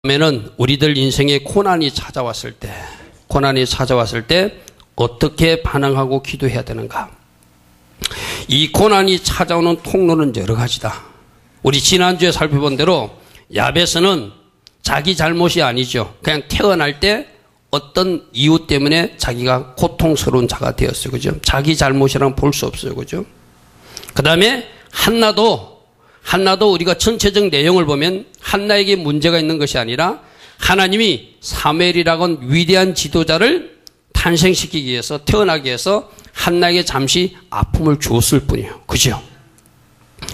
그러면은 우리들 인생에 고난이 찾아왔을 때 어떻게 반응하고 기도해야 되는가? 이 고난이 찾아오는 통로는 여러 가지다. 우리 지난주에 살펴본 대로 야베스는 자기 잘못이 아니죠. 그냥 태어날 때 어떤 이유 때문에 자기가 고통스러운 자가 되었어요. 그죠? 자기 잘못이라면 볼 수 없어요. 그죠? 그 다음에 한나도 우리가 전체적 내용을 보면 한나에게 문제가 있는 것이 아니라 하나님이 사무엘이라는 위대한 지도자를 탄생시키기 위해서, 태어나기 위해서 한나에게 잠시 아픔을 주었을 뿐이에요. 그죠?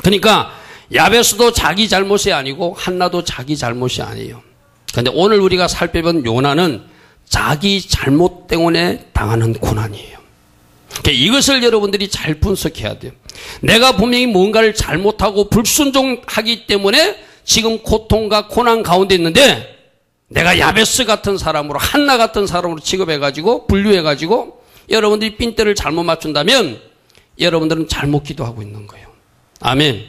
그러니까 야베스도 자기 잘못이 아니고 한나도 자기 잘못이 아니에요. 그런데 오늘 우리가 살펴본 요나는 자기 잘못 때문에 당하는 고난이에요. 이것을 여러분들이 잘 분석해야 돼요. 내가 분명히 뭔가를 잘못하고 불순종하기 때문에 지금 고통과 고난 가운데 있는데, 내가 야베스 같은 사람으로, 한나 같은 사람으로 취급해가지고 분류해가지고 여러분들이 핀대를 잘못 맞춘다면 여러분들은 잘못 기도하고 있는 거예요. 아멘.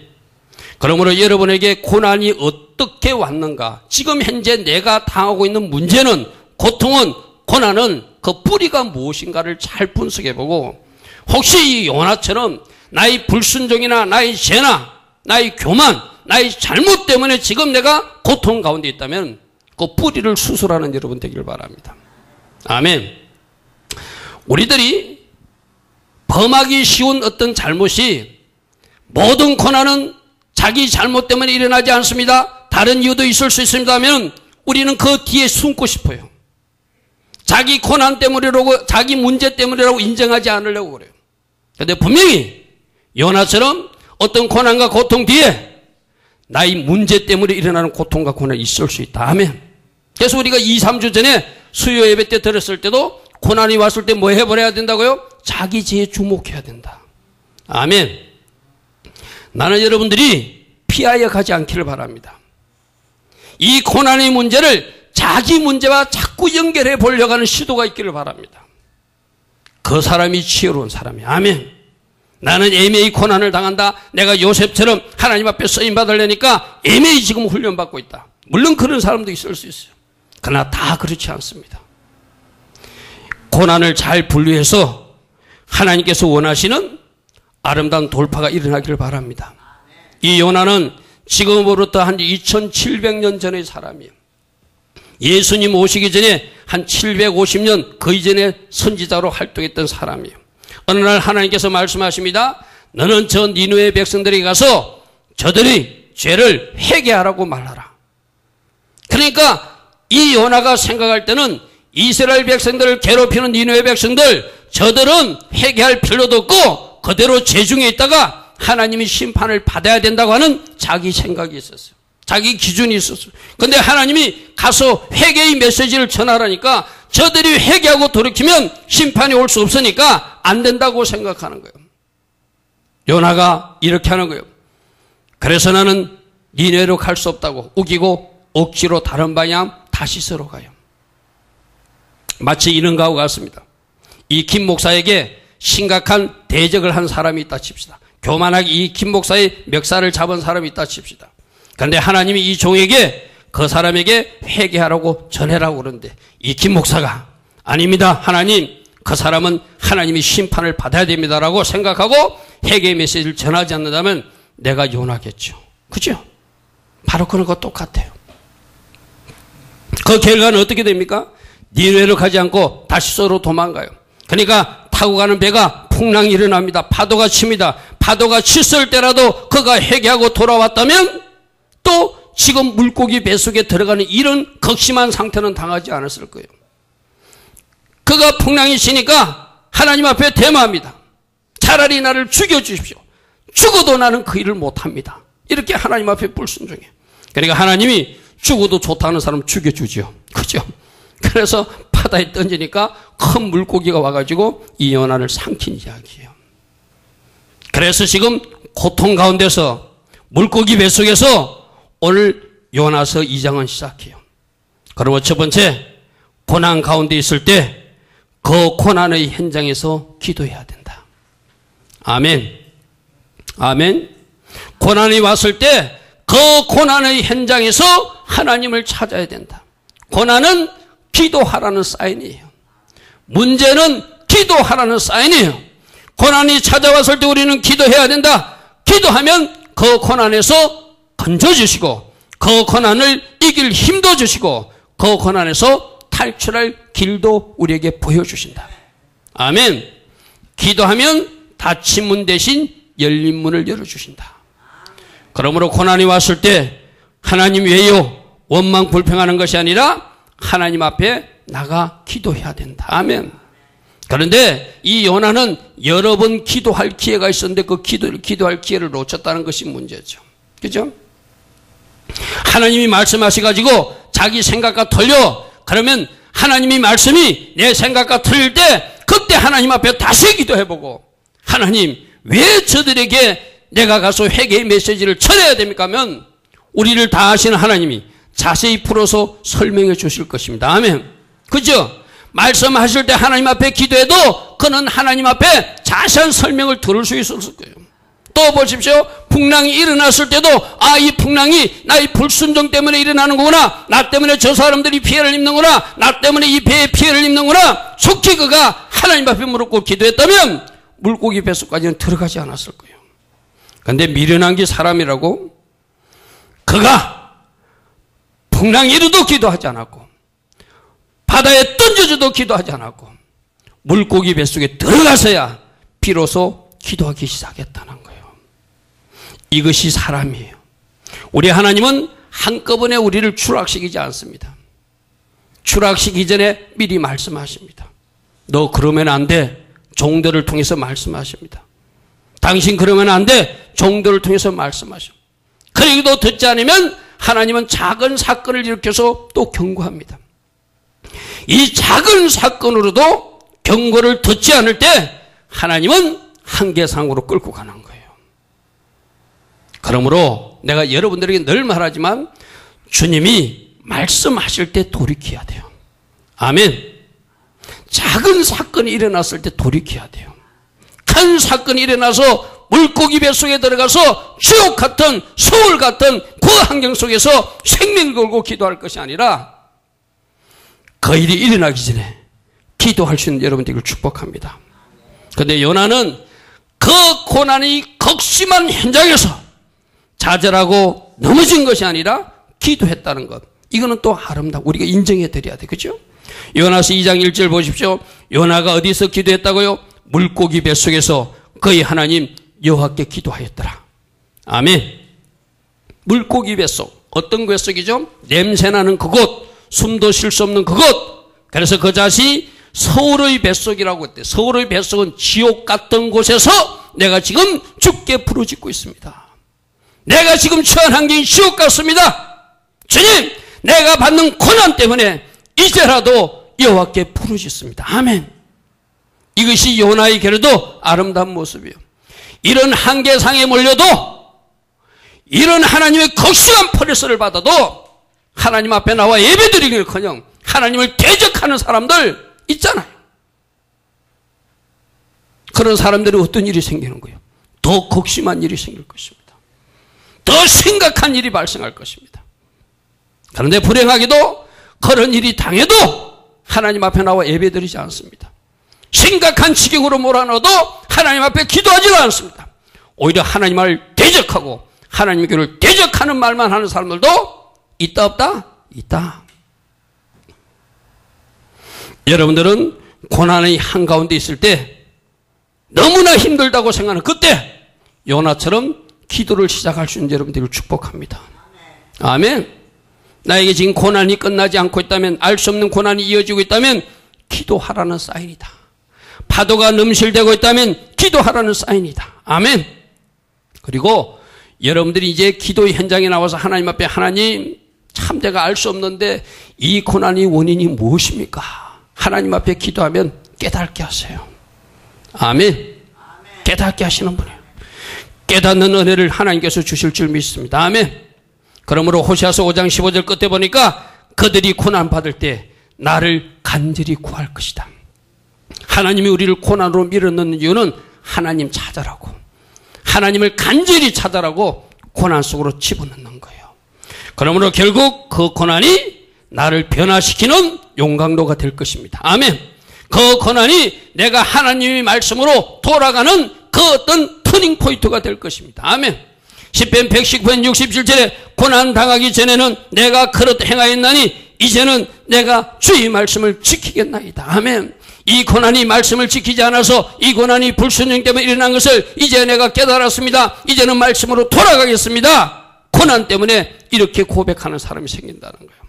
그러므로 여러분에게 고난이 어떻게 왔는가, 지금 현재 내가 당하고 있는 문제는, 고통은, 고난은 그 뿌리가 무엇인가를 잘 분석해보고, 혹시 이 요나처럼 나의 불순종이나 나의 죄나 나의 교만, 나의 잘못 때문에 지금 내가 고통 가운데 있다면 그 뿌리를 수술하는 여러분 되기를 바랍니다. 아멘. 우리들이 범하기 쉬운 어떤 잘못이, 모든 고난은 자기 잘못 때문에 일어나지 않습니다. 다른 이유도 있을 수 있습니다면 우리는 그 뒤에 숨고 싶어요. 자기 고난 때문이라고, 자기 문제 때문이라고 인정하지 않으려고 그래요. 그런데 분명히 요나처럼 어떤 고난과 고통 뒤에 나의 문제 때문에 일어나는 고통과 고난이 있을 수 있다. 아멘. 그래서 우리가 2, 3주 전에 수요 예배 때 들었을 때도 고난이 왔을 때 뭐 해버려야 된다고요? 자기 죄에 주목해야 된다. 아멘. 나는 여러분들이 피하여 가지 않기를 바랍니다. 이 고난의 문제를 자기 문제와 자꾸 연결해 보려고 하는 시도가 있기를 바랍니다. 그 사람이 지혜로운 사람이야. 아멘. 나는 애매히 고난을 당한다. 내가 요셉처럼 하나님 앞에 쓰임받으려니까 애매히 지금 훈련받고 있다. 물론 그런 사람도 있을 수 있어요. 그러나 다 그렇지 않습니다. 고난을 잘 분류해서 하나님께서 원하시는 아름다운 돌파가 일어나기를 바랍니다. 이 요나는 지금으로부터 한 2700년 전의 사람이에요. 예수님 오시기 전에 한 750년 그 이전에 선지자로 활동했던 사람이에요. 어느 날 하나님께서 말씀하십니다. 너는 저 니느웨 백성들에게 가서 저들이 죄를 회개하라고 말하라. 그러니까 이 요나가 생각할 때는 이스라엘 백성들을 괴롭히는 니느웨 백성들, 저들은 회개할 필요도 없고 그대로 죄중에 있다가 하나님이 심판을 받아야 된다고 하는 자기 생각이 있었어요. 자기 기준이 있었어요. 근데 하나님이 가서 회개의 메시지를 전하라니까 저들이 회개하고 돌이키면 심판이 올 수 없으니까 안 된다고 생각하는 거예요. 요나가 이렇게 하는 거예요. 그래서 나는 니느웨로 갈 수 없다고 우기고 억지로 다른 방향 다시스로 가요. 마치 이런 거하고 같습니다. 이 김 목사에게 심각한 대적을 한 사람이 있다 칩시다. 교만하게 이 김 목사의 멱살을 잡은 사람이 있다 칩시다. 그런데 하나님이 이 종에게, 그 사람에게 회개하라고 전해라고 그러는데 이 김 목사가 아닙니다. 하나님, 그 사람은 하나님이 심판을 받아야 됩니다라고 생각하고 회개의 메시지를 전하지 않는다면 내가 요나겠죠. 그죠? 바로 그런 거 똑같아요. 그 결과는 어떻게 됩니까? 니느웨로 가지 않고 다시스로 도망가요. 그러니까 타고 가는 배가 풍랑이 일어납니다. 파도가 칩니다. 파도가 쳤을 때라도 그가 회개하고 돌아왔다면 또 지금 물고기 뱃속에 들어가는 이런 극심한 상태는 당하지 않았을 거예요. 그가 풍랑이 치니까 하나님 앞에 대마합니다. 차라리 나를 죽여주십시오. 죽어도 나는 그 일을 못합니다. 이렇게 하나님 앞에 불순종해요. 그러니까 하나님이 죽어도 좋다는 사람 죽여주죠. 그죠? 그래서 바다에 던지니까 큰 물고기가 와가지고 이 요나를 삼킨 이야기예요. 그래서 지금 고통 가운데서 물고기 뱃속에서 오늘 요나서 2장은 시작해요. 그리고 첫 번째, 고난 가운데 있을 때 그 고난의 현장에서 기도해야 된다. 아멘. 아멘. 고난이 왔을 때 그 고난의 현장에서 하나님을 찾아야 된다. 고난은 기도하라는 사인이에요. 문제는 기도하라는 사인이에요. 고난이 찾아왔을 때 우리는 기도해야 된다. 기도하면 그 고난에서 건져주시고 그 고난을 이길 힘도 주시고 그 고난에서 탈출할 길도 우리에게 보여주신다. 아멘. 기도하면 닫힌 문 대신 열린 문을 열어주신다. 그러므로 고난이 왔을 때 하나님 왜요? 원망 불평하는 것이 아니라 하나님 앞에 나가 기도해야 된다. 아멘. 그런데 이 요나는 여러 번 기도할 기회가 있었는데 그 기도할 기회를 놓쳤다는 것이 문제죠. 그죠? 하나님이 말씀하셔가지고 자기 생각과 틀려. 그러면 하나님이 말씀이 내 생각과 틀릴 때 그때 하나님 앞에 다시 기도해보고 하나님 왜 저들에게 내가 가서 회개의 메시지를 전해야 됩니까? 하면 우리를 다 아시는 하나님이 자세히 풀어서 설명해 주실 것입니다. 아멘. 그죠? 말씀하실 때 하나님 앞에 기도해도 그는 하나님 앞에 자세한 설명을 들을 수 있었을 거예요. 또 보십시오. 풍랑이 일어났을 때도 이 풍랑이 나의 불순종 때문에 일어나는 거구나. 나 때문에 저 사람들이 피해를 입는구나. 나 때문에 이 배에 피해를 입는구나. 속히 그가 하나님 앞에 무릎 꿇고 기도했다면 물고기 뱃속까지는 들어가지 않았을 거예요. 그런데 미련한 게 사람이라고 그가 풍랑 이루도 기도하지 않았고 바다에 던져줘도 기도하지 않았고 물고기 뱃속에 들어가서야 비로소 기도하기 시작했다는 거예요. 이것이 사람이에요. 우리 하나님은 한꺼번에 우리를 추락시키지 않습니다. 추락시키기 전에 미리 말씀하십니다. 너 그러면 안 돼. 종들을 통해서 말씀하십니다. 당신 그러면 안 돼. 종들을 통해서 말씀하십니다. 그래도 듣지 않으면 하나님은 작은 사건을 일으켜서 또 경고합니다. 이 작은 사건으로도 경고를 듣지 않을 때 하나님은 한계상으로 끌고 가는 거예요. 그러므로 내가 여러분들에게 늘 말하지만 주님이 말씀하실 때 돌이켜야 돼요. 아멘. 작은 사건이 일어났을 때 돌이켜야 돼요. 큰 사건이 일어나서 물고기 뱃속에 들어가서 지옥 같은 소울 같은 그 환경 속에서 생명을 걸고 기도할 것이 아니라 그 일이 일어나기 전에 기도할 수 있는 여러분들을 축복합니다. 그런데 요나는 그 고난이 극심한 현장에서 좌절하고 넘어진 것이 아니라 기도했다는 것. 이거는 또 아름다워. 우리가 인정해 드려야 돼. 그죠? 요나서 2장 1절 보십시오. 요나가 어디서 기도했다고요? 물고기 뱃속에서 그의 하나님 여호와께 기도하였더라. 아멘. 물고기 뱃속. 어떤 뱃속이죠? 냄새나는 그곳. 숨도 쉴 수 없는 그곳. 그래서 그 자신이 서울의 뱃속이라고 했대. 서울의 뱃속은 지옥 같은 곳에서 내가 지금 죽게 부르짖고 있습니다. 내가 지금 처한 환경이 지옥 같습니다. 주님, 내가 받는 고난 때문에 이제라도 여호와께 부르짖습니다. 아멘. 이것이 요나의 그래도 아름다운 모습이에요. 이런 한계상에 몰려도 이런 하나님의 극심한 프레스를 받아도 하나님 앞에 나와 예배드리기는커녕 하나님을 대적하는 사람들 있잖아요. 그런 사람들이 어떤 일이 생기는 거예요? 더 극심한 일이 생길 것입니다. 더 심각한 일이 발생할 것입니다. 그런데 불행하게도 그런 일이 당해도 하나님 앞에 나와 예배드리지 않습니다. 심각한 지경으로 몰아넣어도 하나님 앞에 기도하지도 않습니다. 오히려 하나님을 대적하고 하나님의 교를 대적하는 말만 하는 사람들도 있다 없다? 있다. 여러분들은 고난의 한가운데 있을 때 너무나 힘들다고 생각하는 그때 요나처럼 기도를 시작할 수 있는 여러분들을 축복합니다. 아멘. 나에게 지금 고난이 끝나지 않고 있다면, 알 수 없는 고난이 이어지고 있다면 기도하라는 사인이다. 파도가 넘실대고 있다면 기도하라는 사인이다. 아멘. 그리고 여러분들이 이제 기도의 현장에 나와서 하나님 앞에 하나님 참 제가 알 수 없는데 이 고난의 원인이 무엇입니까? 하나님 앞에 기도하면 깨닫게 하세요. 아멘. 깨닫게 하시는 분이에요. 깨닫는 은혜를 하나님께서 주실 줄 믿습니다. 아멘. 그러므로 호시아서 5장 15절 끝에 보니까 그들이 고난받을 때 나를 간절히 구할 것이다. 하나님이 우리를 고난으로 밀어넣는 이유는 하나님 찾아라고, 하나님을 간절히 찾아라고 고난 속으로 집어넣는 거예요. 그러므로 결국 그 고난이 나를 변화시키는 용광로가 될 것입니다. 아멘. 그 고난이 내가 하나님의 말씀으로 돌아가는 그 어떤 터닝 포인트가 될 것입니다. 아멘. 시편 119편 67절에 고난 당하기 전에는 내가 그릇 행하였나니 이제는 내가 주의 말씀을 지키겠나이다. 아멘. 이 고난이 말씀을 지키지 않아서 이 고난이 불순종 때문에 일어난 것을 이제 내가 깨달았습니다. 이제는 말씀으로 돌아가겠습니다. 고난 때문에 이렇게 고백하는 사람이 생긴다는 거예요.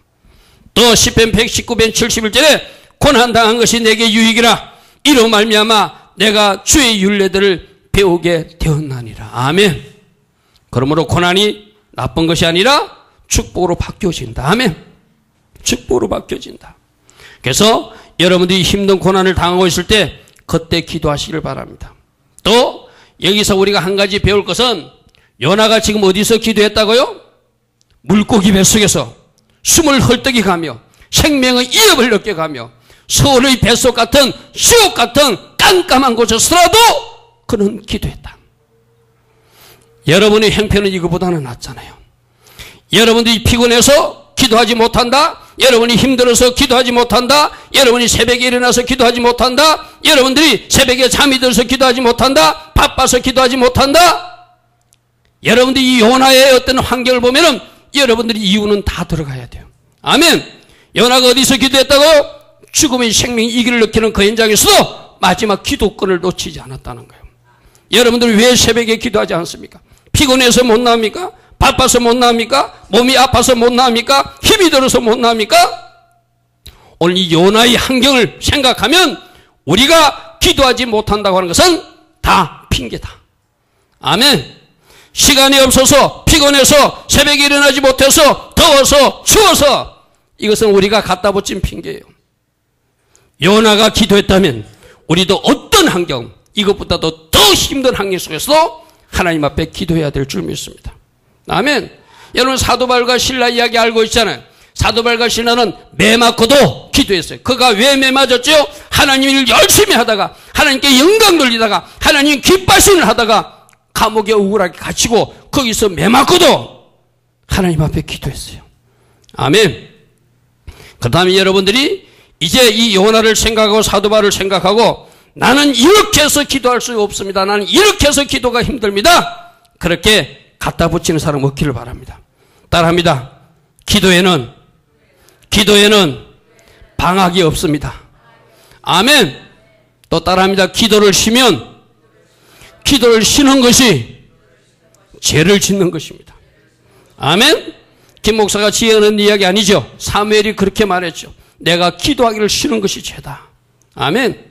또 시편 119편 71절에 고난 당한 것이 내게 유익이라 이로 말미암아 내가 주의 율례들을 배우게 되었나니라. 아멘. 그러므로 고난이 나쁜 것이 아니라 축복으로 바뀌어진다. 아멘. 축복으로 바뀌어진다. 그래서 여러분들이 힘든 고난을 당하고 있을 때 그때 기도하시길 바랍니다. 또 여기서 우리가 한 가지 배울 것은 요나가 지금 어디서 기도했다고요? 물고기 뱃속에서 숨을 헐떡이 가며 생명의 위협을 느껴가며 서울의 뱃속 같은 지옥 같은 깜깜한 곳에서라도 그는 기도했다. 여러분의 형편은 이거보다는 낫잖아요. 여러분들이 피곤해서 기도하지 못한다. 여러분이 힘들어서 기도하지 못한다. 여러분이 새벽에 일어나서 기도하지 못한다. 여러분들이 새벽에 잠이 들어서 기도하지 못한다. 바빠서 기도하지 못한다. 여러분들이 이 요나의 어떤 환경을 보면은 여러분들이 이유는 다 들어가야 돼요. 아멘. 요나가 어디서 기도했다고요? 죽음의 생명의 이기를 느끼는 그 현장에서도 마지막 기도권을 놓치지 않았다는 거예요. 여러분들이 왜 새벽에 기도하지 않습니까? 피곤해서 못 나옵니까? 바빠서 못 나옵니까? 몸이 아파서 못 나옵니까? 힘이 들어서 못 나옵니까? 오늘 이 요나의 환경을 생각하면 우리가 기도하지 못한다고 하는 것은 다 핑계다. 아멘. 시간이 없어서 피곤해서 새벽에 일어나지 못해서 더워서 추워서 이것은 우리가 갖다 붙인 핑계예요. 요나가 기도했다면 우리도 어떤 환경, 이것보다도 더 힘든 환경 속에서도 하나님 앞에 기도해야 될 줄 믿습니다. 아멘. 여러분 사도바울과 신라 이야기 알고 있잖아요. 사도바울과 신라는 매 맞고도 기도했어요. 그가 왜 매 맞았죠? 하나님 일 열심히 하다가 하나님께 영광 돌리다가 하나님 기뻐하심을 하다가 감옥에 억울하게 갇히고 거기서 매 맞고도 하나님 앞에 기도했어요. 아멘. 그 다음에 여러분들이 이제 이 요나를 생각하고 사도바울을 생각하고 나는 이렇게 해서 기도할 수 없습니다. 나는 이렇게 해서 기도가 힘듭니다. 그렇게 갖다 붙이는 사람 없기를 바랍니다. 따라합니다. 기도에는 방학이 없습니다. 아멘. 또 따라합니다. 기도를 쉬는 것이 죄를 짓는 것입니다. 아멘. 김 목사가 지어낸 이야기 아니죠. 사무엘이 그렇게 말했죠. 내가 기도하기를 쉬는 것이 죄다. 아멘.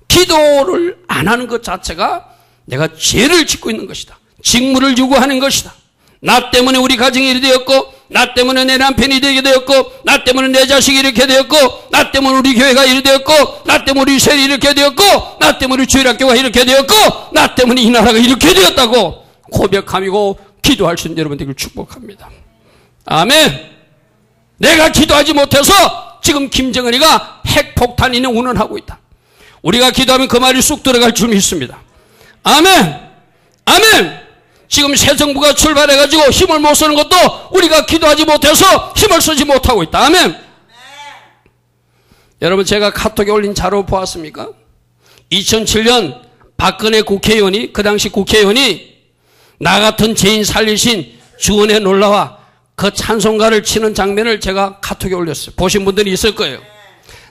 기도를 안 하는 것 자체가 내가 죄를 짓고 있는 것이다. 직무를 요구하는 것이다. 나 때문에 우리 가정이 이렇게 되었고, 나 때문에 내 남편이 이렇게 되었고, 나 때문에 내 자식이 이렇게 되었고, 나 때문에 우리 교회가 이렇게 되었고, 나 때문에 우리 세리 이렇게 되었고, 나 때문에 우리 주일학교가 이렇게 되었고, 나 때문에 이 나라가 이렇게 되었다고 고백하고 기도할 수 있는 여러분 되기를 축복합니다. 아멘. 내가 기도하지 못해서 지금 김정은이가 핵폭탄이니 운운하고 있다. 우리가 기도하면 그 말이 쑥 들어갈 줄 믿습니다. 아멘. 아멘. 지금 새 정부가 출발해가지고 힘을 못 쓰는 것도 우리가 기도하지 못해서 힘을 쓰지 못하고 있다. 아멘. 여러분 제가 카톡에 올린 자료 보았습니까? 2007년 박근혜 국회의원이 그 당시 국회의원이 나 같은 죄인 살리신 주원의 놀라와 그 찬송가를 치는 장면을 제가 카톡에 올렸어요. 보신 분들이 있을 거예요.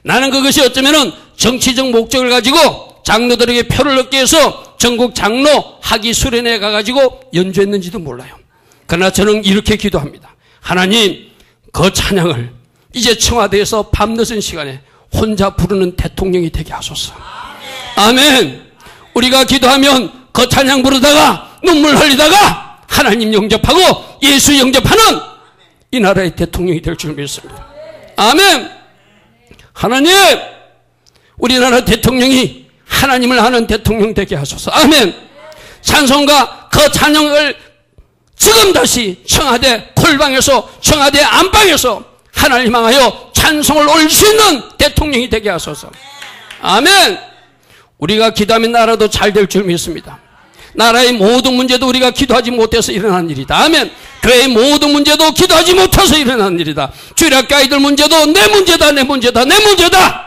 나는 그것이 어쩌면은 정치적 목적을 가지고 장로들에게 표를 얻기 위해서 전국 장로 학위 수련회 가가지고 연주했는지도 몰라요. 그러나 저는 이렇게 기도합니다. 하나님, 그 찬양을 이제 청와대에서 밤늦은 시간에 혼자 부르는 대통령이 되게 하소서. 아멘. 우리가 기도하면 그 찬양 부르다가 눈물 흘리다가 하나님 영접하고 예수 영접하는 이 나라의 대통령이 될 줄 믿습니다. 아멘. 하나님, 우리나라 대통령이 하나님을 아는 대통령 되게 하소서. 아멘. 찬송가 그 찬양을 지금 다시 청와대 콜방에서 청와대 안방에서 하나님 향하여 찬송을 올릴 수 있는 대통령이 되게 하소서. 아멘. 우리가 기도하면 나라도 잘 될 줄 믿습니다. 나라의 모든 문제도 우리가 기도하지 못해서 일어난 일이다. 아멘. 교회의 모든 문제도 기도하지 못해서 일어난 일이다. 주일학교 아이들 문제도 내 문제다, 내 문제다, 내 문제다.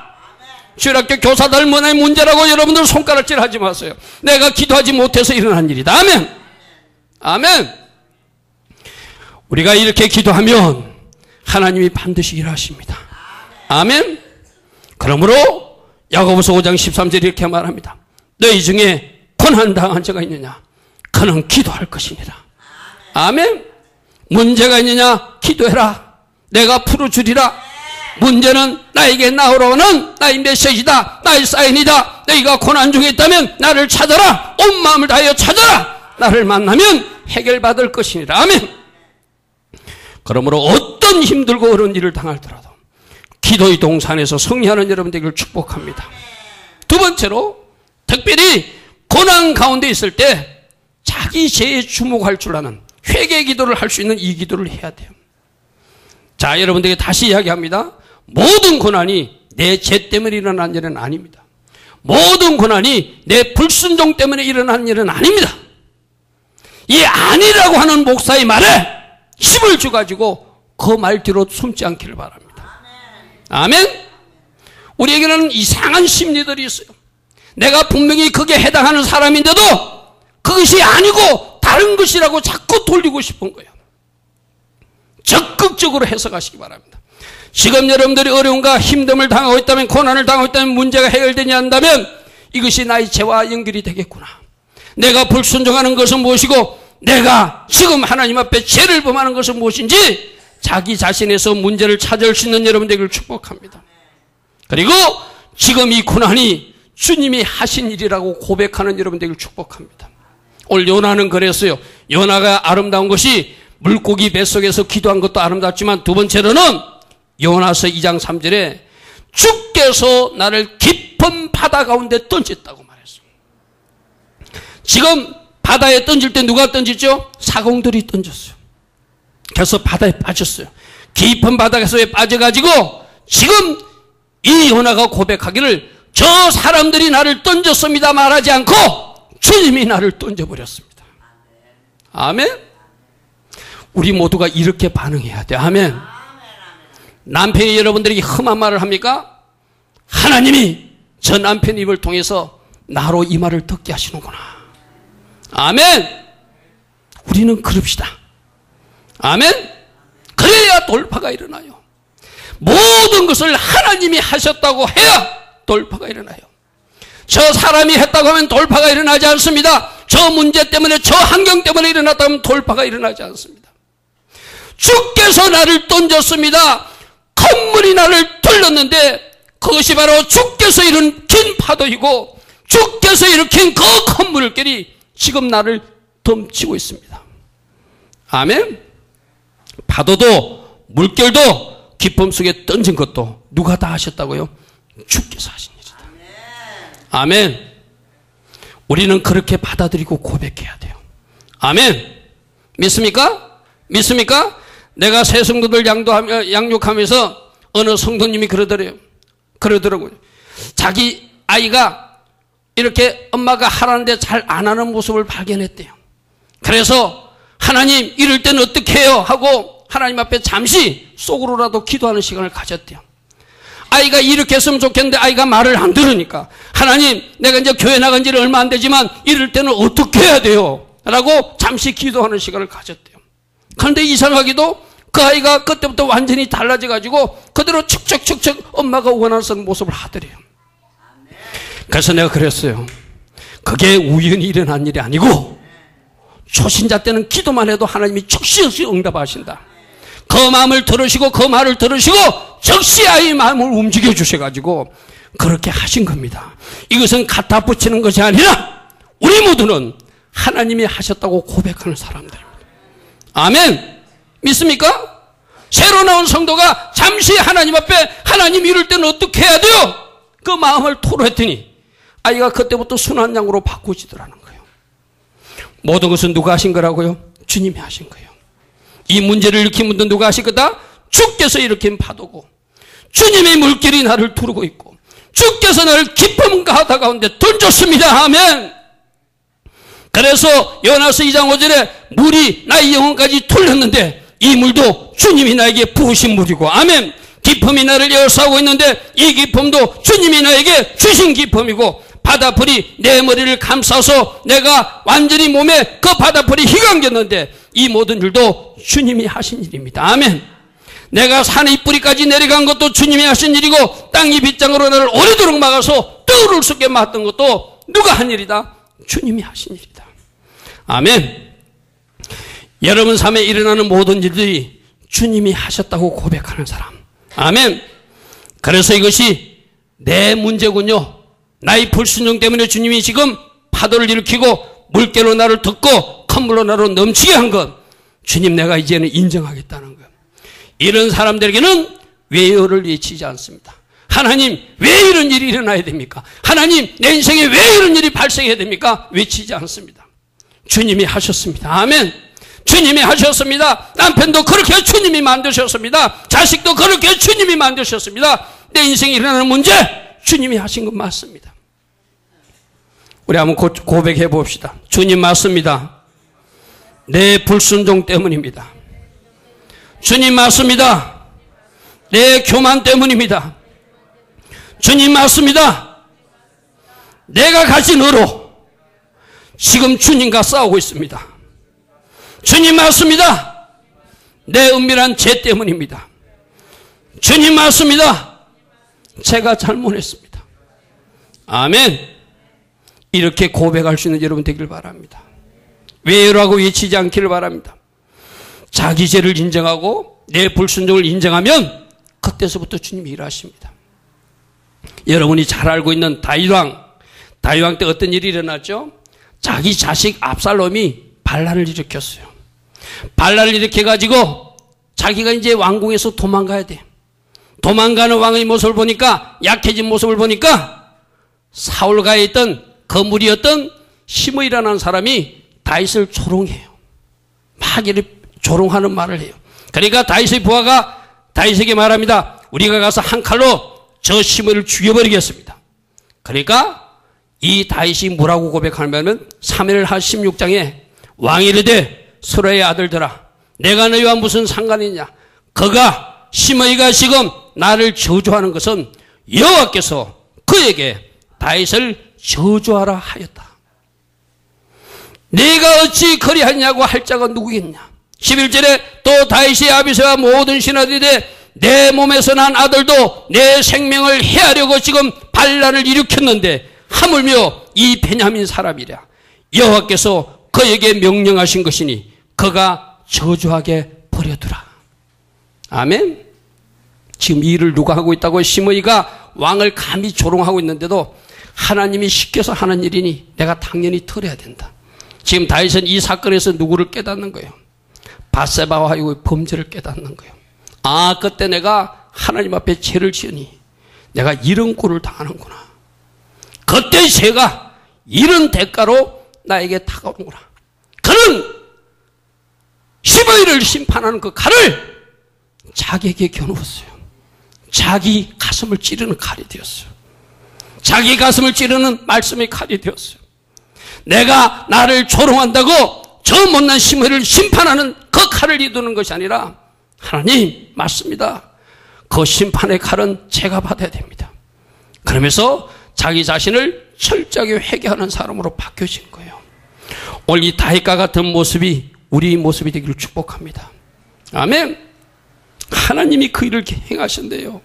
주일학교 교사들 문제라고 여러분들 손가락질 하지 마세요. 내가 기도하지 못해서 일어난 일이다. 아멘. 아멘. 우리가 이렇게 기도하면 하나님이 반드시 일하십니다. 아멘. 그러므로 야고보서 5장 13절에 이렇게 말합니다. 너희 중에 고난당한 자가 있느냐? 그는 기도할 것이니라. 아멘. 문제가 있느냐? 기도해라. 내가 풀어주리라. 문제는 나에게 나오라는 나의 메시지다. 나의 사인이다. 너희가 고난 중에 있다면 나를 찾아라. 온 마음을 다하여 찾아라. 나를 만나면 해결받을 것이니라. 아멘. 그러므로 어떤 힘들고 어려운 일을 당할더라도 기도의 동산에서 승리하는 여러분 되기를 축복합니다. 두 번째로 특별히 고난 가운데 있을 때 자기 죄에 주목할 줄 아는 회개 기도를 할 수 있는 이 기도를 해야 돼요. 자, 여러분들에게 다시 이야기합니다. 모든 고난이 내 죄 때문에 일어난 일은 아닙니다. 모든 고난이 내 불순종 때문에 일어난 일은 아닙니다. 이 아니라고 하는 목사의 말에 힘을 줘가지고 그 말 뒤로 숨지 않기를 바랍니다. 아멘. 우리에게는 이상한 심리들이 있어요. 내가 분명히 그게 해당하는 사람인데도 그것이 아니고 다른 것이라고 자꾸 돌리고 싶은 거예요. 적극적으로 해석하시기 바랍니다. 지금 여러분들이 어려움과 힘듦을 당하고 있다면, 고난을 당하고 있다면, 문제가 해결되지 않는다면 이것이 나의 죄와 연결이 되겠구나. 내가 불순종하는 것은 무엇이고 내가 지금 하나님 앞에 죄를 범하는 것은 무엇인지 자기 자신에서 문제를 찾을 수 있는 여러분 되기를 축복합니다. 그리고 지금 이 고난이 주님이 하신 일이라고 고백하는 여러분 되기를 축복합니다. 오늘 요나는 그랬어요. 요나가 아름다운 것이 물고기 뱃속에서 기도한 것도 아름답지만 두 번째로는 요나서 2장 3절에 주께서 나를 깊은 바다 가운데 던졌다고 말했어요. 지금 바다에 던질 때 누가 던지죠? 사공들이 던졌어요. 그래서 바다에 빠졌어요. 깊은 바다에 빠져가지고 지금 이 요나가 고백하기를 저 사람들이 나를 던졌습니다 말하지 않고 주님이 나를 던져버렸습니다. 아멘. 우리 모두가 이렇게 반응해야 돼. 아멘. 남편이 여러분들에게 험한 말을 합니까? 하나님이 저 남편 입을 통해서 나로 이 말을 듣게 하시는구나. 아멘. 우리는 그럽시다. 아멘. 그래야 돌파가 일어나요. 모든 것을 하나님이 하셨다고 해야 돌파가 일어나요. 저 사람이 했다고 하면 돌파가 일어나지 않습니다. 저 문제 때문에, 저 환경 때문에 일어났다면 돌파가 일어나지 않습니다. 주께서 나를 던졌습니다. 건물이 나를 돌렸는데 그것이 바로 주께서 일으킨 파도이고 주께서 일으킨 그 건물들이 지금 나를 덮치고 있습니다. 아멘. 파도도 물결도 깊음 속에 던진 것도 누가 다 하셨다고요? 주께서 하신 일이다. 아멘. 우리는 그렇게 받아들이고 고백해야 돼요. 아멘. 믿습니까? 믿습니까? 내가 새 성도들 양육하면서 어느 성도님이 그러더라고요. 자기 아이가 이렇게 엄마가 하라는데 잘 안 하는 모습을 발견했대요. 그래서 하나님 이럴 때는 어떻게 해요? 하고 하나님 앞에 잠시 속으로라도 기도하는 시간을 가졌대요. 아이가 이렇게 했으면 좋겠는데 아이가 말을 안 들으니까 하나님 내가 이제 교회 나간 지는 얼마 안 되지만 이럴 때는 어떻게 해야 돼요? 라고 잠시 기도하는 시간을 가졌대요. 그런데 이상하게도 그 아이가 그때부터 완전히 달라져가지고 그대로 척척척척 엄마가 원하는 모습을 하더래요. 그래서 내가 그랬어요. 그게 우연히 일어난 일이 아니고 초신자 때는 기도만 해도 하나님이 즉시 응답하신다. 그 마음을 들으시고 그 말을 들으시고 즉시 아이의 마음을 움직여 주셔가지고 그렇게 하신 겁니다. 이것은 갖다 붙이는 것이 아니라 우리 모두는 하나님이 하셨다고 고백하는 사람들입니다. 아멘. 믿습니까? 새로 나온 성도가 잠시 하나님 앞에 하나님 이럴 때는 어떻게 해야 돼요? 그 마음을 토로했더니 아이가 그때부터 순한 양으로 바꾸지더라는 거예요. 모든 것은 누가 하신 거라고요? 주님이 하신 거예요. 이 문제를 일으킨 분도 누가 하실 거다? 주께서 일으킨 파도고 주님의 물길이 나를 두르고 있고 주께서 나를 깊은 바다 가운데 던졌습니다. 아멘. 그래서 요나서 2장 5절에 물이 나의 영혼까지 뚫렸는데 이 물도 주님이 나에게 부으신 물이고, 아멘. 기품이 나를 에워싸고 있는데 이 기품도 주님이 나에게 주신 기품이고, 바다풀이 내 머리를 감싸서 내가 완전히 몸에 그 바다풀이 휘감겼는데 이 모든 일도 주님이 하신 일입니다. 아멘. 내가 산의 뿌리까지 내려간 것도 주님이 하신 일이고, 땅이 빗장으로 나를 오래도록 막아서 떠오를 수 없게 막았던 것도 누가 한 일이다? 주님이 하신 일이다. 아멘. 여러분 삶에 일어나는 모든 일들이 주님이 하셨다고 고백하는 사람. 아멘. 그래서 이것이 내 문제군요. 나의 불순종 때문에 주님이 지금 파도를 일으키고 물결로 나를 덮고 큰 물로 나를 넘치게 한 것, 주님 내가 이제는 인정하겠다는 것. 이런 사람들에게는 왜요를 외치지 않습니다. 하나님 왜 이런 일이 일어나야 됩니까? 하나님 내 인생에 왜 이런 일이 발생해야 됩니까? 외치지 않습니다. 주님이 하셨습니다. 아멘. 주님이 하셨습니다. 남편도 그렇게 주님이 만드셨습니다. 자식도 그렇게 주님이 만드셨습니다. 내 인생에 일어나는 문제 주님이 하신 건 맞습니다. 우리 한번 고백해 봅시다. 주님 맞습니다. 내 불순종 때문입니다. 주님 맞습니다. 내 교만 때문입니다. 주님 맞습니다. 내가 가진 의로 지금 주님과 싸우고 있습니다. 주님 맞습니다. 내 은밀한 죄 때문입니다. 주님 맞습니다. 제가 잘못했습니다. 아멘. 이렇게 고백할 수 있는 여러분 되길 바랍니다. 왜요라고 외치지 않기를 바랍니다. 자기 죄를 인정하고 내 불순종을 인정하면 그때서부터 주님이 일하십니다. 여러분이 잘 알고 있는 다윗왕 때 어떤 일이 일어났죠? 자기 자식 압살롬이 반란을 일으켰어요. 반란을 일으켜가지고 자기가 이제 왕궁에서 도망가야 돼. 도망가는 왕의 모습을 보니까, 약해진 모습을 보니까 사울가에 있던 거물이었던 시므이라는 사람이 다윗을 조롱해요. 막 이렇게 조롱하는 말을 해요. 그러니까 다윗의 부하가 다윗에게 말합니다. 우리가 가서 한 칼로 저 시므이를 죽여버리겠습니다. 그러니까 이 다윗이 뭐라고 고백하냐면 사무엘하 16장에 왕이 이르되 수라의 아들들아 내가 너희와 무슨 상관이냐. 그가 시므이가 지금 나를 저주하는 것은 여호와께서 그에게 다윗을 저주하라 하였다. 네가 어찌 그리하냐고 할 자가 누구겠냐. 11절에 또 다윗이 아비새와 모든 신하들이 내 몸에서 난 아들도 내 생명을 해하려고 지금 반란을 일으켰는데 하물며 이 베냐민 사람이랴. 여호와께서 그에게 명령하신 것이니 그가 저주하게 버려두라. 아멘. 지금 이 일을 누가 하고 있다고? 시므이가 왕을 감히 조롱하고 있는데도 하나님이 시켜서 하는 일이니 내가 당연히 털어야 된다. 지금 다윗은 이 사건에서 누구를 깨닫는 거예요? 밧세바와의 범죄를 깨닫는 거예요. 아, 그때 내가 하나님 앞에 죄를 지으니 내가 이런 꼴을 당하는구나. 그때 죄가 이런 대가로 나에게 다가오는구나. 그는 시므이를 심판하는 그 칼을 자기에게 겨누었어요. 자기 가슴을 찌르는 칼이 되었어요. 자기 가슴을 찌르는 말씀의 칼이 되었어요. 내가 나를 조롱한다고 저 못난 시므이를 심판하는 그 칼을 이두는 것이 아니라 하나님 맞습니다. 그 심판의 칼은 제가 받아야 됩니다. 그러면서 자기 자신을 철저하게 회개하는 사람으로 바뀌어진 거예요. 오늘 이 다윗과 같은 모습이 우리 모습이 되기를 축복합니다. 아멘. 하나님이 그 일을 행하셨네요.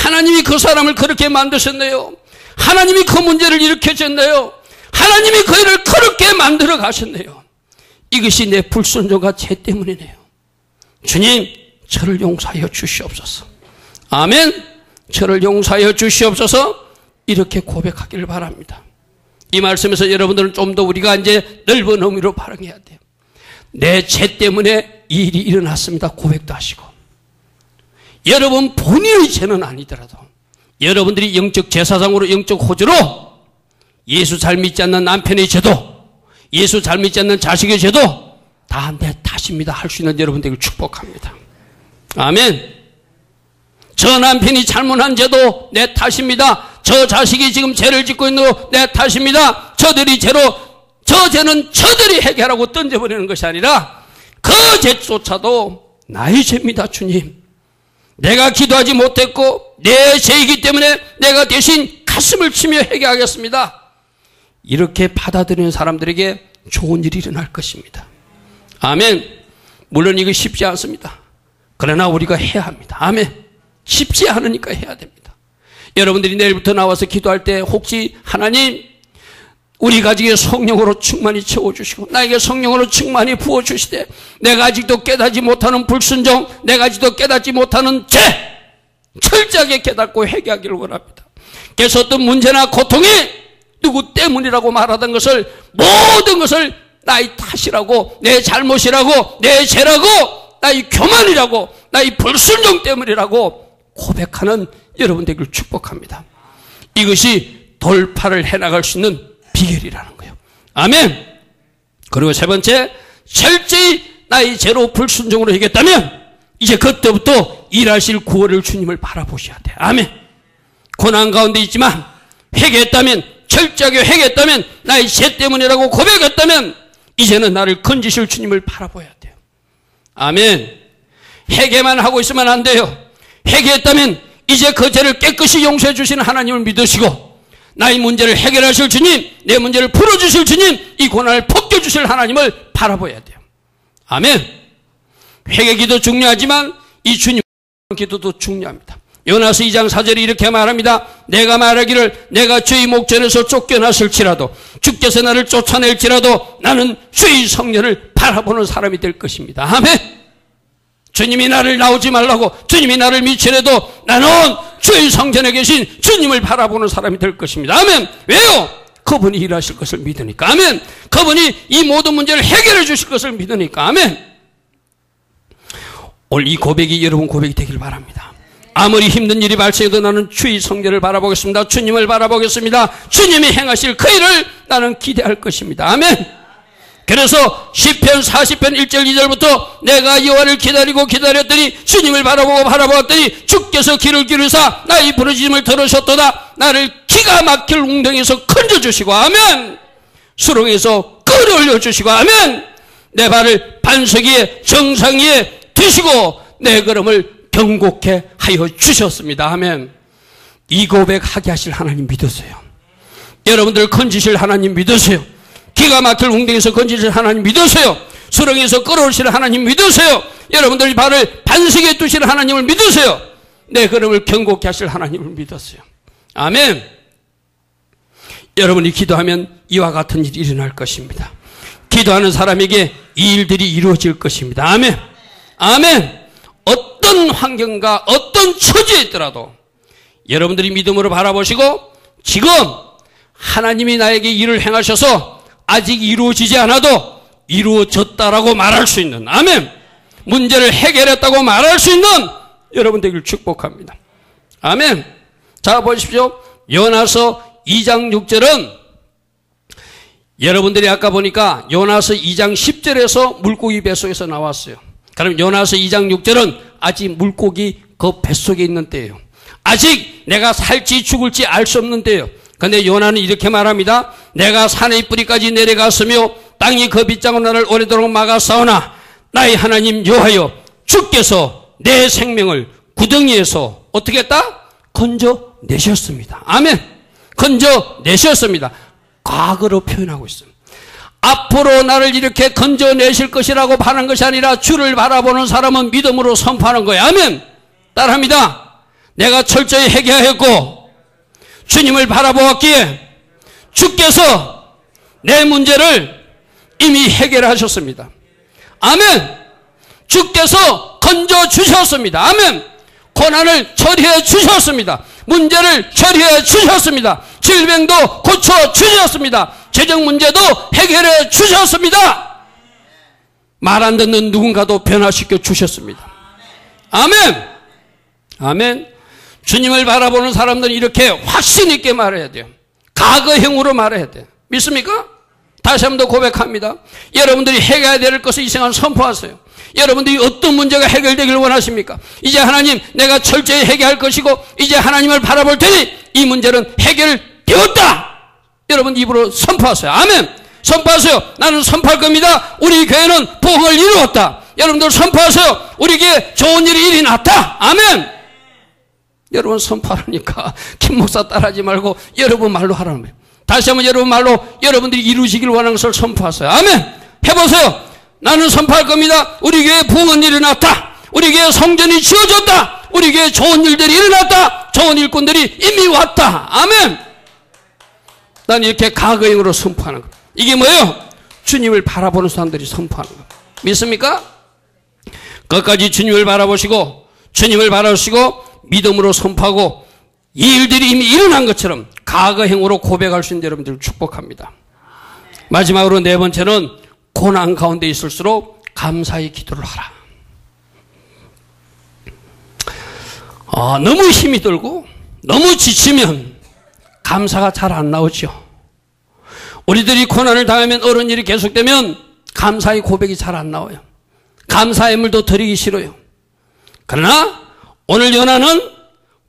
하나님이 그 사람을 그렇게 만드셨네요. 하나님이 그 문제를 일으켜줬네요. 하나님이 그 일을 그렇게 만들어 가셨네요. 이것이 내 불순종과 죄 때문이네요. 주님, 저를 용서하여 주시옵소서. 아멘. 저를 용서하여 주시옵소서. 이렇게 고백하기를 바랍니다. 이 말씀에서 여러분들은 좀 더 우리가 이제 넓은 의미로 발언해야 돼요. 내 죄 때문에 이 일이 일어났습니다. 고백도 하시고. 여러분 본인의 죄는 아니더라도 여러분들이 영적 제사장으로 영적 호주로 예수 잘 믿지 않는 남편의 죄도, 예수 잘 믿지 않는 자식의 죄도 다 내 탓입니다 할 수 있는 여러분들을 축복합니다. 아멘. 저 남편이 잘못한 죄도 내 탓입니다. 저 자식이 지금 죄를 짓고 있는 거 내 탓입니다. 저들이 저 죄는 저들이 해결하고 던져버리는 것이 아니라 그 죄조차도 나의 죄입니다. 주님, 내가 기도하지 못했고 내 죄이기 때문에 내가 대신 가슴을 치며 회개하겠습니다. 이렇게 받아들이는 사람들에게 좋은 일이 일어날 것입니다. 아멘. 물론 이거 쉽지 않습니다. 그러나 우리가 해야 합니다. 아멘. 쉽지 않으니까 해야 됩니다. 여러분들이 내일부터 나와서 기도할 때 혹시 하나님, 우리 가족에 성령으로 충만히 채워주시고 나에게 성령으로 충만히 부어주시되 내가 아직도 깨닫지 못하는 불순종, 내가 아직도 깨닫지 못하는 죄 철저하게 깨닫고 회개하기를 원합니다. 그래서 어떤 문제나 고통이 누구 때문이라고 말하던 것을, 모든 것을 나의 탓이라고, 내 잘못이라고, 내 죄라고, 나의 교만이라고, 나의 불순종 때문이라고 고백하는 여러분 되기를 축복합니다. 이것이 돌파를 해나갈 수 있는 비결이라는 거예요. 아멘. 그리고 세 번째, 철저히 나의 죄로 불순종으로 하겠다면 이제 그때부터 일하실 구원을 주님을 바라보셔야 돼요. 아멘. 고난 가운데 있지만 회개했다면, 철저하게 회개했다면, 나의 죄 때문이라고 고백했다면 이제는 나를 건지실 주님을 바라봐야 돼요. 아멘. 회개만 하고 있으면 안 돼요. 회개했다면 이제 그 죄를 깨끗이 용서해 주시는 하나님을 믿으시고 나의 문제를 해결하실 주님, 내 문제를 풀어주실 주님, 이 고난을 벗겨주실 하나님을 바라봐야 돼요. 아멘. 회개기도 중요하지만 이 주님 기도도 중요합니다. 요나서 2장 4절에 이렇게 말합니다. 내가 말하기를 내가 주의 목전에서 쫓겨났을지라도 주께서 나를 쫓아낼지라도 나는 주의 성령을 바라보는 사람이 될 것입니다. 아멘. 주님이 나를 나오지 말라고, 주님이 나를 미치래도 나는 주의 성전에 계신 주님을 바라보는 사람이 될 것입니다. 아멘. 왜요? 그분이 일하실 것을 믿으니까. 아멘. 그분이 이 모든 문제를 해결해 주실 것을 믿으니까. 아멘. 오늘 이 고백이 여러분 고백이 되길 바랍니다. 아무리 힘든 일이 발생해도 나는 주의 성전을 바라보겠습니다. 주님을 바라보겠습니다. 주님이 행하실 그 일을 나는 기대할 것입니다. 아멘. 그래서 시편 40편 1절 2절부터 내가 여호와를 기다리고 기다렸더니 주님을 바라보고 바라보았더니 주께서 귀를 기울이사 나의 부르짖음을 들으셨도다. 나를 기가 막힐 웅덩이에서 건져주시고 아멘. 수렁에서 끌어올려주시고 아멘. 내 발을 반석 위에 정상 위에 두시고 내 걸음을 경고케 하여 주셨습니다. 아멘. 이 고백하게 하실 하나님 믿으세요. 여러분들 건지실 하나님 믿으세요. 기가 막힐 웅덩이에서 건지실 하나님 믿으세요. 수렁에서 끌어올리실 하나님 믿으세요. 여러분들이 발을 반석에 두실 하나님을 믿으세요. 내 걸음을 경고케 하실 하나님을 믿으세요. 아멘. 여러분이 기도하면 이와 같은 일이 일어날 것입니다. 기도하는 사람에게 이 일들이 이루어질 것입니다. 아멘. 아멘. 어떤 환경과 어떤 처지에 있더라도 여러분들이 믿음으로 바라보시고 지금 하나님이 나에게 일을 행하셔서 아직 이루어지지 않아도 이루어졌다라고 말할 수 있는, 아멘. 문제를 해결했다고 말할 수 있는 여러분 되기를 축복합니다. 아멘. 자, 보십시오. 요나서 2장 6절은 여러분들이 아까 보니까 요나서 2장 10절에서 물고기 뱃속에서 나왔어요. 그럼 요나서 2장 6절은 아직 물고기 그 뱃속에 있는 때예요. 아직 내가 살지 죽을지 알 수 없는 때예요. 근데 요나는 이렇게 말합니다. 내가 산의 뿌리까지 내려갔으며 땅이 그 빗장으로 나를 오래도록 막아싸우나 나의 하나님 여호와여 주께서 내 생명을 구덩이에서 어떻게 했다? 건져내셨습니다. 아멘. 건져내셨습니다. 과거로 표현하고 있습니다. 앞으로 나를 이렇게 건져내실 것이라고 하는 것이 아니라 주를 바라보는 사람은 믿음으로 선포하는 거예요. 아멘. 따라합니다. 내가 철저히 회개하였고 주님을 바라보았기에 주께서 내 문제를 이미 해결하셨습니다. 아멘. 주께서 건져주셨습니다. 아멘. 고난을 처리해 주셨습니다. 문제를 처리해 주셨습니다. 질병도 고쳐 주셨습니다. 재정 문제도 해결해 주셨습니다. 말 안 듣는 누군가도 변화시켜 주셨습니다. 아멘. 아멘. 주님을 바라보는 사람들은 이렇게 확신 있게 말해야 돼요. 과거형으로 말해야 돼요. 믿습니까? 다시 한 번 더 고백합니다. 여러분들이 해결해야 될 것을 이 생각 선포하세요. 여러분들이 어떤 문제가 해결되길 원하십니까? 이제 하나님 내가 철저히 해결할 것이고 이제 하나님을 바라볼 테니 이 문제는 해결되었다. 여러분 입으로 선포하세요. 아멘. 선포하세요. 나는 선포할 겁니다. 우리 교회는 부흥을 이루었다. 여러분들 선포하세요. 우리 교회 좋은 일이 났다. 아멘. 여러분 선포하라니까 김 목사 따라하지 말고 여러분 말로 하라는 거예요. 다시 한번 여러분 말로 여러분들이 이루시길 원하는 것을 선포하세요. 아멘. 해보세요. 나는 선포할 겁니다. 우리 교회에 부흥은 일어났다. 우리 교회에 성전이 지어졌다. 우리 교회에 좋은 일들이 일어났다. 좋은 일꾼들이 이미 왔다. 아멘. 난 이렇게 가거행으로 선포하는 거예요. 이게 뭐예요? 주님을 바라보는 사람들이 선포하는 거예요. 믿습니까? 끝까지 주님을 바라보시고 주님을 바라보시고 믿음으로 선포하고 이 일들이 이미 일어난 것처럼 가거행으로 고백할 수 있는 여러분들을 축복합니다. 마지막으로 네 번째는 고난 가운데 있을수록 감사의 기도를 하라. 너무 힘이 들고 너무 지치면 감사가 잘 안 나오죠. 우리들이 고난을 당하면 어려운 일이 계속되면 감사의 고백이 잘 안 나와요. 감사의 물도 드리기 싫어요. 그러나 오늘 연하는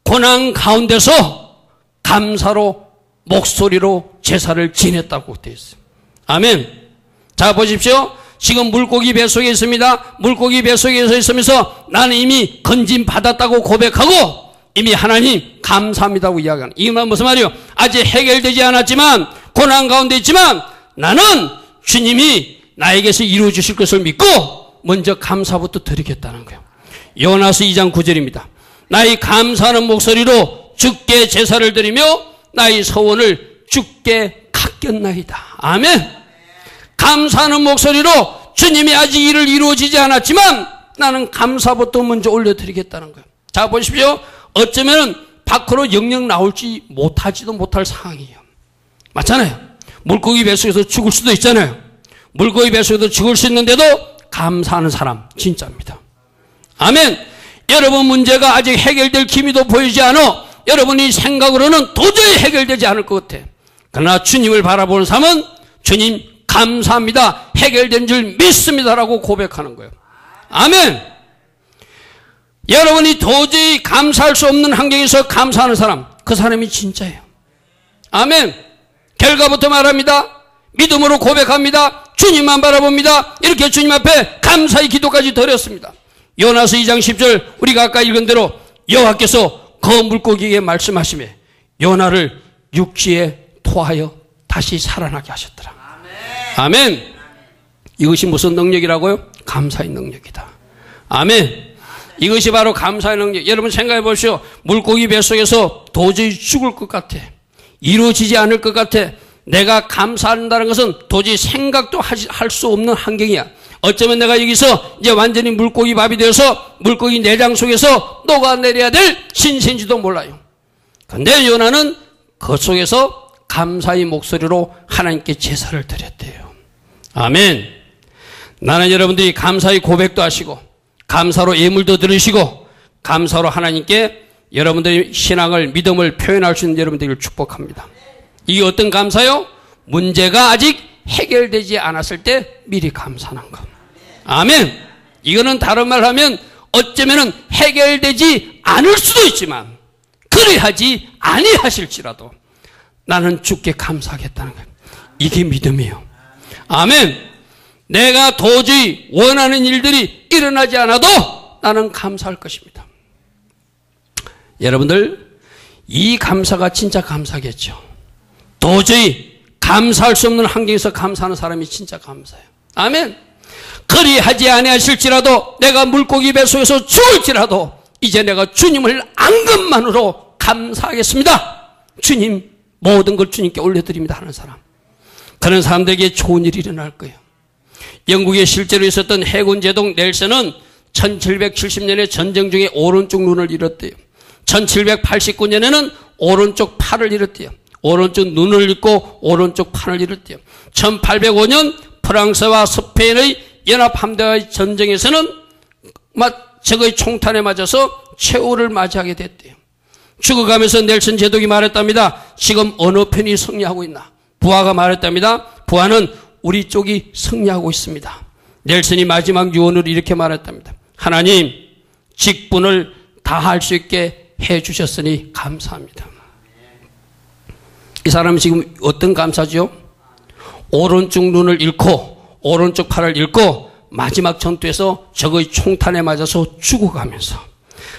고난 가운데서 감사로 목소리로 제사를 지냈다고 되어 있어요. 아멘. 자 보십시오. 지금 물고기 뱃속에 있습니다. 물고기 뱃속에 있으면서 나는 이미 건진 받았다고 고백하고 이미 하나님 감사합니다고 이야기하는. 이건 무슨 말이에요? 아직 해결되지 않았지만 고난 가운데 있지만 나는 주님이 나에게서 이루어 주실 것을 믿고 먼저 감사부터 드리겠다는 거예요. 요나서 2장 9절입니다. 나의 감사하는 목소리로 주께 제사를 드리며 나의 소원을 주께 갚겠나이다. 아멘. 감사하는 목소리로 주님이 아직 일을 이루어지지 않았지만 나는 감사부터 먼저 올려드리겠다는 거예요. 자 보십시오. 어쩌면 밖으로 영영 나올지 못하지도 못할 상황이에요. 맞잖아요. 물고기 뱃속에서 죽을 수도 있잖아요. 물고기 뱃속에서 죽을 수 있는데도 감사하는 사람 진짜입니다. 아멘. 여러분 문제가 아직 해결될 기미도 보이지 않아 여러분이 생각으로는 도저히 해결되지 않을 것 같아. 그러나 주님을 바라보는 사람은 주님 감사합니다. 해결된 줄 믿습니다라고 고백하는 거예요. 아멘. 여러분이 도저히 감사할 수 없는 환경에서 감사하는 사람, 그 사람이 진짜예요. 아멘. 결과부터 말합니다. 믿음으로 고백합니다. 주님만 바라봅니다. 이렇게 주님 앞에 감사의 기도까지 드렸습니다. 요나서 2장 10절 우리가 아까 읽은 대로 여호와께서 그 물고기에게 말씀하시매 요나를 육지에 토하여 다시 살아나게 하셨더라. 아멘. 이것이 무슨 능력이라고요? 감사의 능력이다. 아멘. 이것이 바로 감사의 능력. 여러분 생각해 보시오. 물고기 뱃속에서 도저히 죽을 것 같아. 이루어지지 않을 것 같아. 내가 감사한다는 것은 도저히 생각도 할 수 없는 환경이야. 어쩌면 내가 여기서 이제 완전히 물고기 밥이 되어서 물고기 내장 속에서 녹아내려야 될 신세인지도 몰라요. 그런데 요나는 그 속에서 감사의 목소리로 하나님께 제사를 드렸대요. 아멘. 나는 여러분들이 감사의 고백도 하시고 감사로 예물도 드리시고 감사로 하나님께 여러분들의 신앙을 믿음을 표현할 수 있는 여러분들을 축복합니다. 이게 어떤 감사요? 문제가 아직 해결되지 않았을 때 미리 감사하는 것. 아멘. 이거는 다른 말 하면 어쩌면 해결되지 않을 수도 있지만 그래야지 아니하실지라도 나는 주께 감사하겠다는 거예요. 이게 믿음이에요. 아멘. 내가 도저히 원하는 일들이 일어나지 않아도 나는 감사할 것입니다. 여러분들 이 감사가 진짜 감사겠죠. 도저히 감사할 수 없는 환경에서 감사하는 사람이 진짜 감사해요. 아멘. 그리하지 아니하실지라도 내가 물고기 뱃속에서 죽을지라도 이제 내가 주님을 안 것만으로 감사하겠습니다. 주님 모든 걸 주님께 올려드립니다 하는 사람. 그런 사람들에게 좋은 일이 일어날 거예요. 영국에 실제로 있었던 해군 제독 넬슨은 1770년에 전쟁 중에 오른쪽 눈을 잃었대요. 1789년에는 오른쪽 팔을 잃었대요. 오른쪽 눈을 잃고 오른쪽 팔을 잃었대요. 1805년 프랑스와 스페인의 연합함대와의 전쟁에서는 적의 총탄에 맞아서 최후를 맞이하게 됐대요. 죽어가면서 넬슨 제독이 말했답니다. 지금 어느 편이 승리하고 있나? 부하가 말했답니다. 부하는 우리 쪽이 승리하고 있습니다. 넬슨이 마지막 유언을 이렇게 말했답니다. 하나님 직분을 다할 수 있게 해주셨으니 감사합니다. 이 사람은 지금 어떤 감사죠? 오른쪽 눈을 잃고 오른쪽 팔을 잃고 마지막 전투에서 적의 총탄에 맞아서 죽어가면서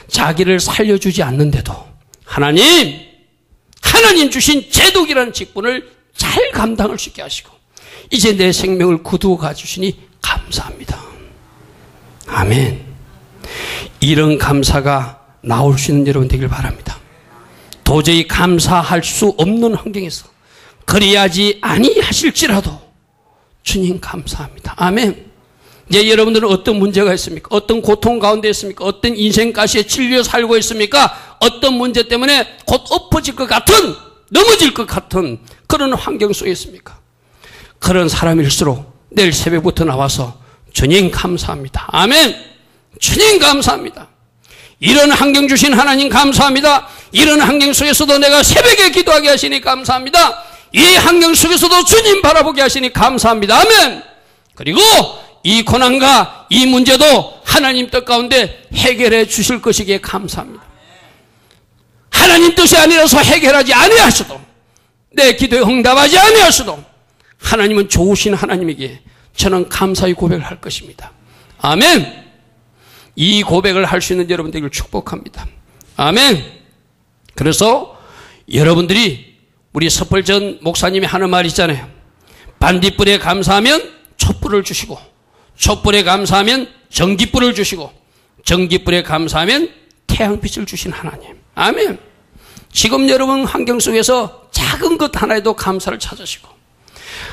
자기를 살려주지 않는데도 하나님 주신 제독이라는 직분을 잘 감당할 수 있게 하시고 이제 내 생명을 거두어 가주시니 감사합니다. 아멘. 이런 감사가 나올 수 있는 여러분 되길 바랍니다. 도저히 감사할 수 없는 환경에서 그래야지 아니하실지라도 주님 감사합니다. 아멘. 이제 여러분들은 어떤 문제가 있습니까? 어떤 고통 가운데 있습니까? 어떤 인생 가시에 찔려 살고 있습니까? 어떤 문제 때문에 곧 엎어질 것 같은, 넘어질 것 같은 그런 환경 속에 있습니까? 그런 사람일수록 내일 새벽부터 나와서 주님 감사합니다. 아멘. 주님 감사합니다. 이런 환경 주신 하나님 감사합니다. 이런 환경 속에서도 내가 새벽에 기도하게 하시니 감사합니다. 이 환경 속에서도 주님 바라보게 하시니 감사합니다. 아멘. 그리고 이 고난과 이 문제도 하나님 뜻 가운데 해결해 주실 것이기에 감사합니다. 하나님 뜻이 아니라서 해결하지 아니하셔도 내 기도에 응답하지 아니하셔도 하나님은 좋으신 하나님에게 저는 감사의 고백을 할 것입니다. 아멘. 이 고백을 할 수 있는 여러분들을 축복합니다. 아멘. 그래서 여러분들이 우리 서펄전 목사님이 하는 말 있잖아요. 반딧불에 감사하면 촛불을 주시고 촛불에 감사하면 전깃불을 주시고 전깃불에 감사하면 태양빛을 주신 하나님. 아멘. 지금 여러분 환경 속에서 작은 것 하나에도 감사를 찾으시고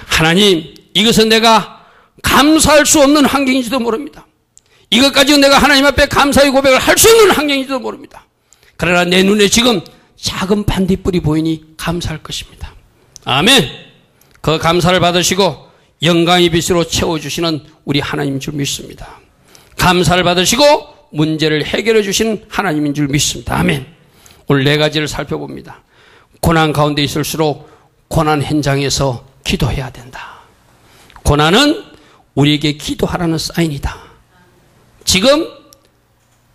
하나님 이것은 내가 감사할 수 없는 환경인지도 모릅니다. 이것 가지고 내가 하나님 앞에 감사의 고백을 할 수 없는 환경인지도 모릅니다. 그러나 내 눈에 지금 작은 반딧불이 보이니 감사할 것입니다. 아멘. 그 감사를 받으시고 영광의 빛으로 채워주시는 우리 하나님인 줄 믿습니다. 감사를 받으시고 문제를 해결해 주시는 하나님인 줄 믿습니다. 아멘. 오늘 네 가지를 살펴봅니다. 고난 가운데 있을수록 고난 현장에서 기도해야 된다. 고난은 우리에게 기도하라는 사인이다. 지금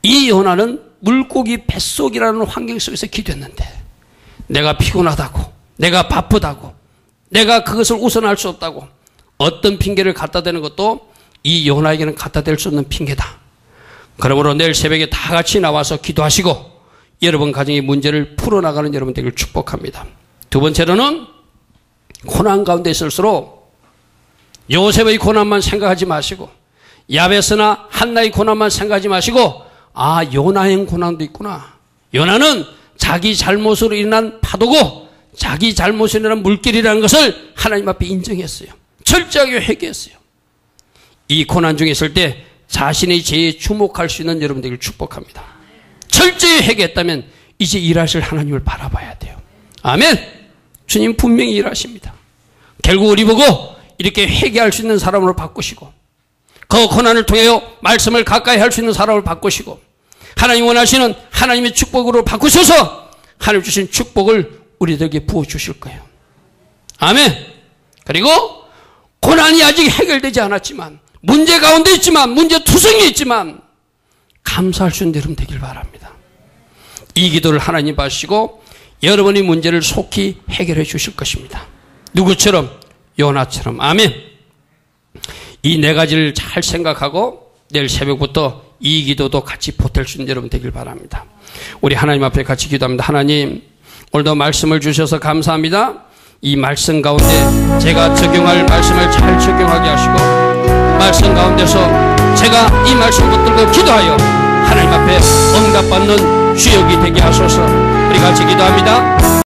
이 요나는 물고기 뱃속이라는 환경 속에서 기도했는데 내가 피곤하다고, 내가 바쁘다고, 내가 그것을 웃어날 수 없다고 어떤 핑계를 갖다 대는 것도 이 요나에게는 갖다 댈 수 없는 핑계다. 그러므로 내일 새벽에 다 같이 나와서 기도하시고 여러분 가정의 문제를 풀어나가는 여러분 되기를 축복합니다. 두 번째로는 고난 가운데 있을수록 요셉의 고난만 생각하지 마시고 야베스나 한나의 고난만 생각하지 마시고 아 요나의 고난도 있구나. 요나는 자기 잘못으로 일어난 파도고 자기 잘못으로 일어난 물길이라는 것을 하나님 앞에 인정했어요. 철저하게 회개했어요. 이 고난 중에 있을 때 자신의 죄에 주목할 수 있는 여러분들을 축복합니다. 철저히 회개했다면 이제 일하실 하나님을 바라봐야 돼요. 아멘. 주님 분명히 일하십니다. 결국 우리 보고 이렇게 회개할 수 있는 사람으로 바꾸시고 그 고난을 통하여 말씀을 가까이 할 수 있는 사람을 바꾸시고 하나님 원하시는 하나님의 축복으로 바꾸셔서 하나님 주신 축복을 우리들에게 부어주실 거예요. 아멘. 그리고 고난이 아직 해결되지 않았지만 문제 가운데 있지만 문제투성이 있지만 감사할 수 있는 여러분 되길 바랍니다. 이 기도를 하나님 받으시고 여러분의 문제를 속히 해결해 주실 것입니다. 누구처럼? 요나처럼. 아멘. 이 네 가지를 잘 생각하고 내일 새벽부터 이 기도도 같이 보탤 수 있는 여러분 되길 바랍니다. 우리 하나님 앞에 같이 기도합니다. 하나님 오늘도 말씀을 주셔서 감사합니다. 이 말씀 가운데 제가 적용할 말씀을 잘 적용하게 하시고 말씀 가운데서 제가 이 말씀 붙들고 기도하여 하나님 앞에 응답받는 주역이 되게 하소서. 우리 같이 기도합니다.